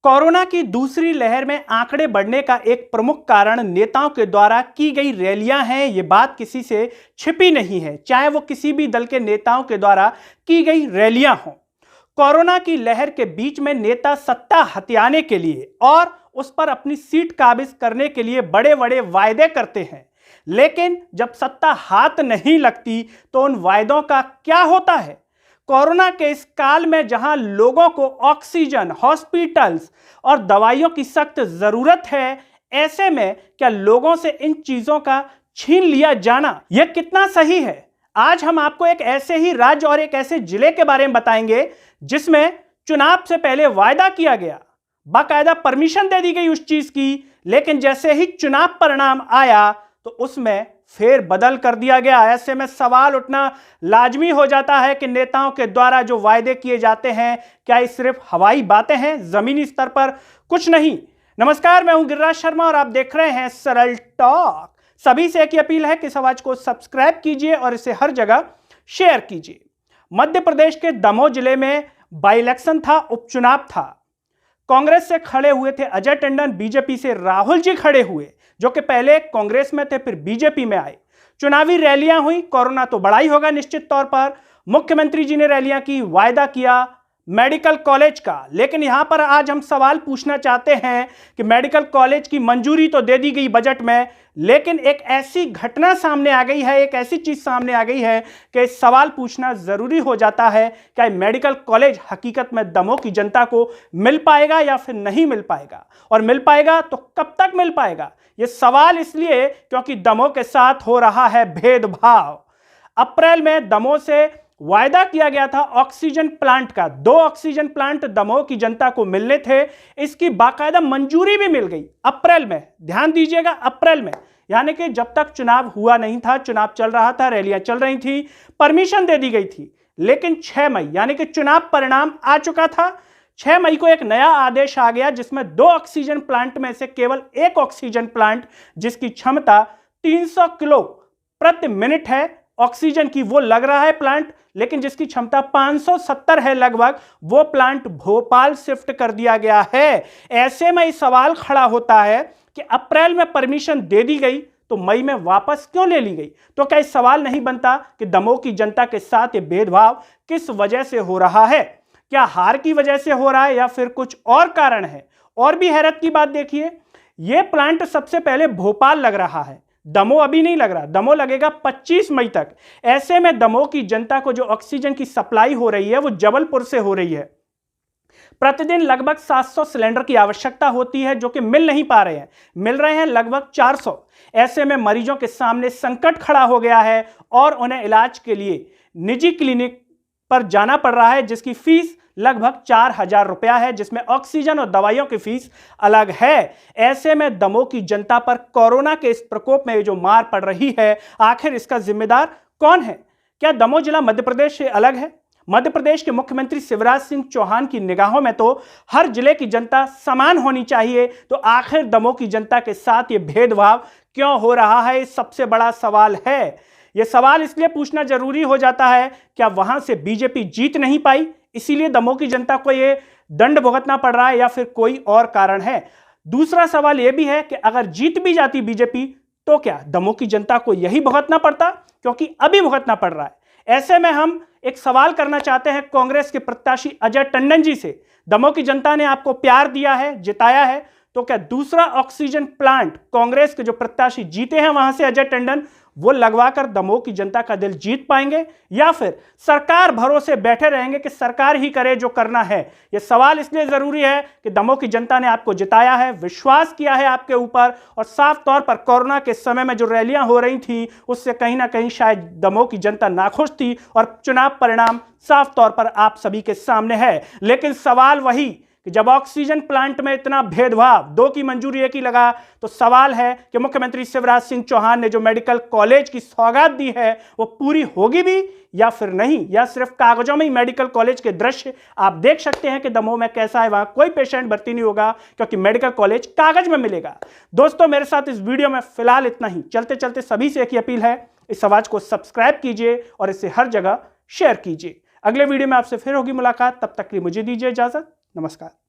Corona की दूसरी लहर में आंकड़े बढ़ने का एक प्रमुख कारण नेताओं के द्वारा की गई रैलियां हैं। ये बात किसी से छिपी नहीं है, चाहे वो किसी भी दल के नेताओं के द्वारा की गई रैलियां हों। कोरोना की लहर के बीच में नेता सत्ता हथियाने के लिए और उस पर अपनी सीट काबिज करने के लिए बड़े बड़े वायदे करते हैं, लेकिन जब सत्ता हाथ नहीं लगती तो उन वायदों का क्या होता है। कोरोना के इस काल में जहां लोगों को ऑक्सीजन, हॉस्पिटल्स और दवाइयों की सख्त जरूरत है, ऐसे में क्या लोगों से इन चीजों का छीन लिया जाना यह कितना सही है। आज हम आपको एक ऐसे ही राज्य और एक ऐसे जिले के बारे में बताएंगे जिसमें चुनाव से पहले वायदा किया गया, बाकायदा परमिशन दे दी गई उस चीज की, लेकिन जैसे ही चुनाव परिणाम आया तो उसमें फेर बदल कर दिया गया। ऐसे में सवाल उठना लाजमी हो जाता है कि नेताओं के द्वारा जो वायदे किए जाते हैं, क्या ये सिर्फ हवाई बातें हैं, जमीनी स्तर पर कुछ नहीं। नमस्कार, मैं हूं गिरिराज शर्मा और आप देख रहे हैं सरल टॉक। सभी से एक ही अपील है कि इस आवाज को सब्सक्राइब कीजिए और इसे हर जगह शेयर कीजिए। मध्य प्रदेश के दमोह जिले में बाई इलेक्शन था, उपचुनाव था। कांग्रेस से खड़े हुए थे अजय टंडन, बीजेपी से राहुल जी खड़े हुए, जो कि पहले कांग्रेस में थे फिर बीजेपी में आए। चुनावी रैलियां हुई, कोरोना तो बड़ा ही होगा निश्चित तौर पर। मुख्यमंत्री जी ने रैलियां की, वायदा किया मेडिकल कॉलेज का, लेकिन यहां पर आज हम सवाल पूछना चाहते हैं कि मेडिकल कॉलेज की मंजूरी तो दे दी गई बजट में, लेकिन एक ऐसी घटना सामने आ गई है, एक ऐसी चीज सामने आ गई है कि सवाल पूछना जरूरी हो जाता है, क्या मेडिकल कॉलेज हकीकत में दमोह की जनता को मिल पाएगा या फिर नहीं मिल पाएगा, और मिल पाएगा तो कब तक मिल पाएगा। यह सवाल इसलिए क्योंकि दमोह के साथ हो रहा है भेदभाव। अप्रैल में दमोह से वायदा किया गया था ऑक्सीजन प्लांट का, 2 ऑक्सीजन प्लांट दमोह की जनता को मिलने थे। इसकी बाकायदा मंजूरी भी मिल गई अप्रैल में, ध्यान दीजिएगा अप्रैल में, यानी कि जब तक चुनाव हुआ नहीं था, चुनाव चल रहा था, रैलियां चल रही थी, परमिशन दे दी गई थी। लेकिन 6 मई यानी कि चुनाव परिणाम आ चुका था, 6 मई को एक नया आदेश आ गया जिसमें 2 ऑक्सीजन प्लांट में से केवल 1 ऑक्सीजन प्लांट जिसकी क्षमता 300 किलो प्रति मिनट है ऑक्सीजन की, वो लग रहा है प्लांट, लेकिन जिसकी क्षमता 570 है लगभग, वो प्लांट भोपाल शिफ्ट कर दिया गया है। ऐसे में सवाल खड़ा होता है कि अप्रैल में परमिशन दे दी गई तो मई में वापस क्यों ले ली गई। तो क्या इस सवाल नहीं बनता कि दमोह की जनता के साथ ये भेदभाव किस वजह से हो रहा है? क्या हार की वजह से हो रहा है या फिर कुछ और कारण है? और भी हैरत की बात देखिए, यह प्लांट सबसे पहले भोपाल लग रहा है, दमोह अभी नहीं लग रहा, दमोह लगेगा 25 मई तक। ऐसे में दमोह की जनता को जो ऑक्सीजन की सप्लाई हो रही है वो जबलपुर से हो रही है। प्रतिदिन लगभग 700 सिलेंडर की आवश्यकता होती है, जो कि मिल नहीं पा रहे हैं, मिल रहे हैं लगभग 400। ऐसे में मरीजों के सामने संकट खड़ा हो गया है और उन्हें इलाज के लिए निजी क्लिनिक पर जाना पड़ रहा है, जिसकी फीस लगभग 4000 रुपया है, जिसमें ऑक्सीजन और दवाइयों की फीस अलग है। ऐसे में दमोह की जनता पर कोरोना के इस प्रकोप में जो मार पड़ रही है, आखिर इसका जिम्मेदार कौन है? क्या दमोह जिला मध्य प्रदेश से अलग है? मध्य प्रदेश के मुख्यमंत्री शिवराज सिंह चौहान की निगाहों में तो हर जिले की जनता समान होनी चाहिए, तो आखिर दमोह की जनता के साथ ये भेदभाव क्यों हो रहा है, सबसे बड़ा सवाल है। यह सवाल इसलिए पूछना जरूरी हो जाता है, क्या वहां से बीजेपी जीत नहीं पाई इसीलिए दमोह की जनता को यह दंड भुगतना पड़ रहा है, या फिर कोई और कारण है? दूसरा सवाल यह भी है कि अगर जीत भी जाती बीजेपी तो क्या दमोह की जनता को यही भुगतना पड़ता, क्योंकि अभी भुगतना पड़ रहा है। ऐसे में हम एक सवाल करना चाहते हैं कांग्रेस के प्रत्याशी अजय टंडन जी से। दमोह की जनता ने आपको प्यार दिया है, जिताया है, तो क्या दूसरा ऑक्सीजन प्लांट कांग्रेस के जो प्रत्याशी जीते हैं वहां से अजय टंडन, वो लगवाकर दमोह की जनता का दिल जीत पाएंगे, या फिर सरकार भरोसे बैठे रहेंगे कि सरकार ही करे जो करना है? यह सवाल इसलिए जरूरी है कि दमोह की जनता ने आपको जिताया है, विश्वास किया है आपके ऊपर, और साफ तौर पर कोरोना के समय में जो रैलियां हो रही थी उससे कहीं ना कहीं शायद दमोह की जनता नाखुश थी, और चुनाव परिणाम साफ तौर पर आप सभी के सामने है। लेकिन सवाल वही कि जब ऑक्सीजन प्लांट में इतना भेदभाव, 2 की मंजूरी 1 ही लगा, तो सवाल है कि मुख्यमंत्री शिवराज सिंह चौहान ने जो मेडिकल कॉलेज की सौगात दी है वो पूरी होगी भी या फिर नहीं, या सिर्फ कागजों में ही मेडिकल कॉलेज के दृश्य आप देख सकते हैं कि दमोह में कैसा है, वहां कोई पेशेंट भर्ती नहीं होगा क्योंकि मेडिकल कॉलेज कागज में मिलेगा। दोस्तों, मेरे साथ इस वीडियो में फिलहाल इतना ही। चलते चलते सभी से एक ही अपील है, इस आवाज को सब्सक्राइब कीजिए और इसे हर जगह शेयर कीजिए। अगले वीडियो में आपसे फिर होगी मुलाकात, तब तक के लिए मुझे दीजिए इजाजत। नमस्कार।